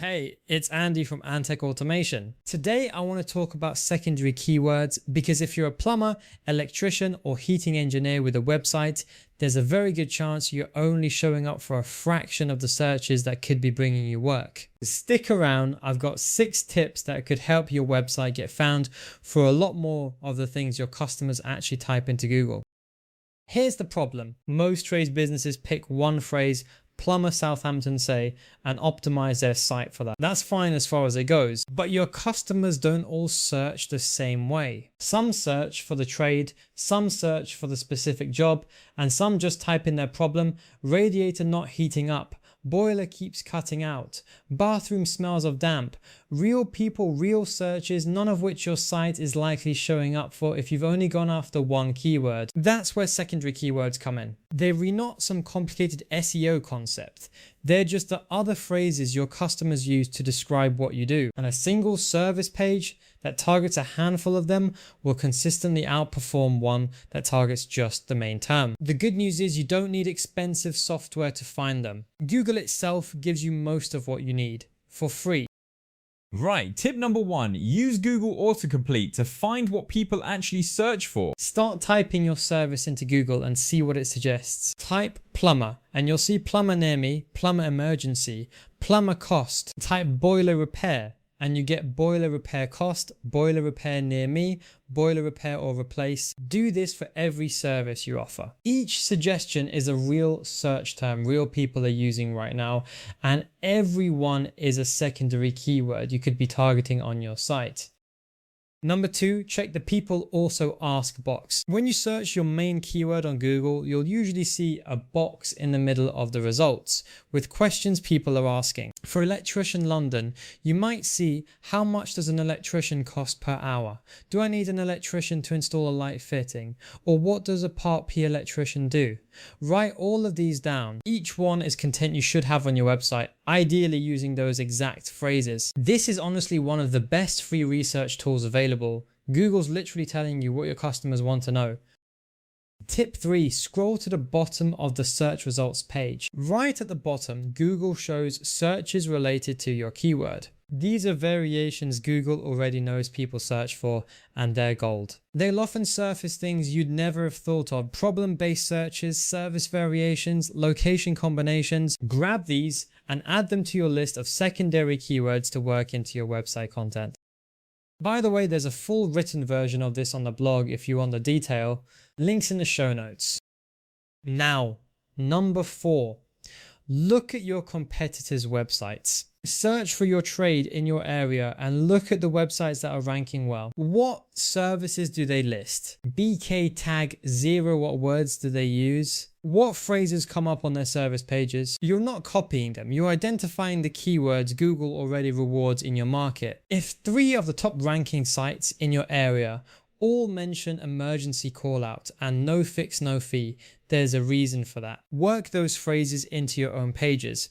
Hey, it's Andy from Antek Automation. Today I want to talk about secondary keywords because if you're a plumber, electrician or heating engineer with a website, there's a very good chance you're only showing up for a fraction of the searches that could be bringing you work. Stick around, I've got 6 tips that could help your website get found for a lot more of the things your customers actually type into Google. Here's the problem. Most trades businesses pick one phrase, plumber Southampton say, and optimize their site for that. That's fine as far as it goes, but your customers don't all search the same way. Some search for the trade, some search for the specific job, and some just type in their problem, radiator not heating up, boiler keeps cutting out, bathroom smells of damp, real people, real searches, none of which your site is likely showing up for if you've only gone after one keyword. That's where secondary keywords come in. They're really not some complicated SEO concept. They're just the other phrases your customers use to describe what you do. And a single service page that targets a handful of them will consistently outperform one that targets just the main term. The good news is you don't need expensive software to find them. Google itself gives you most of what you need for free. Right, tip number 1, use Google Autocomplete to find what people actually search for. Start typing your service into Google and see what it suggests. Type plumber and you'll see plumber near me, plumber emergency, plumber cost. Type boiler repair and you get boiler repair cost, boiler repair near me, boiler repair or replace. Do this for every service you offer. Each suggestion is a real search term real people are using right now, and every one is a secondary keyword you could be targeting on your site. Number 2, check the people also ask box. When you search your main keyword on Google, you'll usually see a box in the middle of the results with questions people are asking. For electrician London, you might see how much does an electrician cost per hour? Do I need an electrician to install a light fitting? Or what does a Part P electrician do? Write all of these down. Each one is content you should have on your website, ideally using those exact phrases. This is honestly one of the best free research tools available. Google's literally telling you what your customers want to know. Tip 3, scroll to the bottom of the search results page. Right at the bottom, Google shows searches related to your keyword. These are variations Google already knows people search for, and they're gold. They'll often surface things you'd never have thought of. Problem-based searches, service variations, location combinations. Grab these and add them to your list of secondary keywords to work into your website content. By the way, there's a full written version of this on the blog if you want the detail. Links in the show notes. Now, number 4. Look at your competitors' websites. Search for your trade in your area and look at the websites that are ranking well. What services do they list? BK tag 0, what words do they use? What phrases come up on their service pages? You're not copying them, you're identifying the keywords Google already rewards in your market. If 3 of the top ranking sites in your area all mention emergency call out and no fix no fee, there's a reason for that. Work those phrases into your own pages.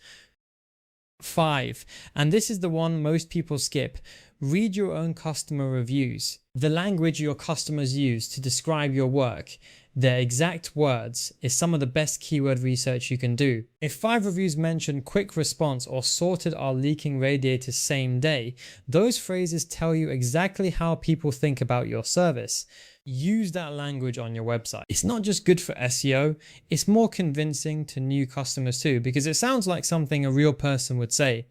5, and this is the one most people skip, read your own customer reviews. The language your customers use to describe your work, their exact words, is some of the best keyword research you can do. If 5 reviews mention quick response or sorted our leaking radiator same day, those phrases tell you exactly how people think about your service. Use that language on your website. It's not just good for SEO, it's more convincing to new customers too, because it sounds like something a real person would say.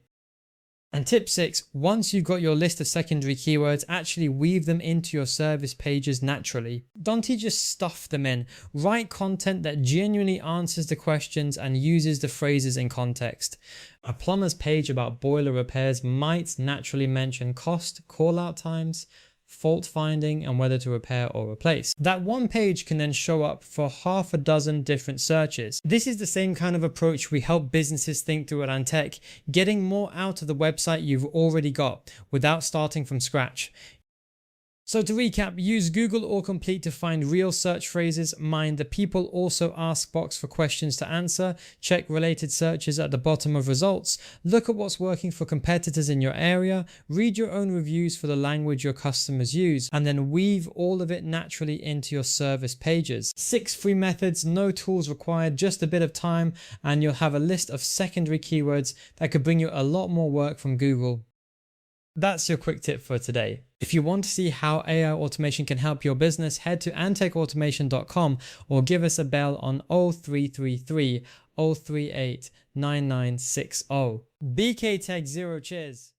And tip 6, once you've got your list of secondary keywords, actually weave them into your service pages naturally. Don't just stuff them in. Write content that genuinely answers the questions and uses the phrases in context. A plumber's page about boiler repairs might naturally mention cost, call out times, fault finding and whether to repair or replace. That one page can then show up for half a dozen different searches. This is the same kind of approach we help businesses think through at Antek, getting more out of the website you've already got without starting from scratch. So to recap, use Google Autocomplete to find real search phrases, mind the people also ask box for questions to answer, check related searches at the bottom of results, look at what's working for competitors in your area, read your own reviews for the language your customers use, and then weave all of it naturally into your service pages. 6 free methods, no tools required, just a bit of time, and you'll have a list of secondary keywords that could bring you a lot more work from Google. That's your quick tip for today. If you want to see how AI automation can help your business, head to antekautomation.com or give us a bell on 0333 038 9960. BK Tech 0, cheers.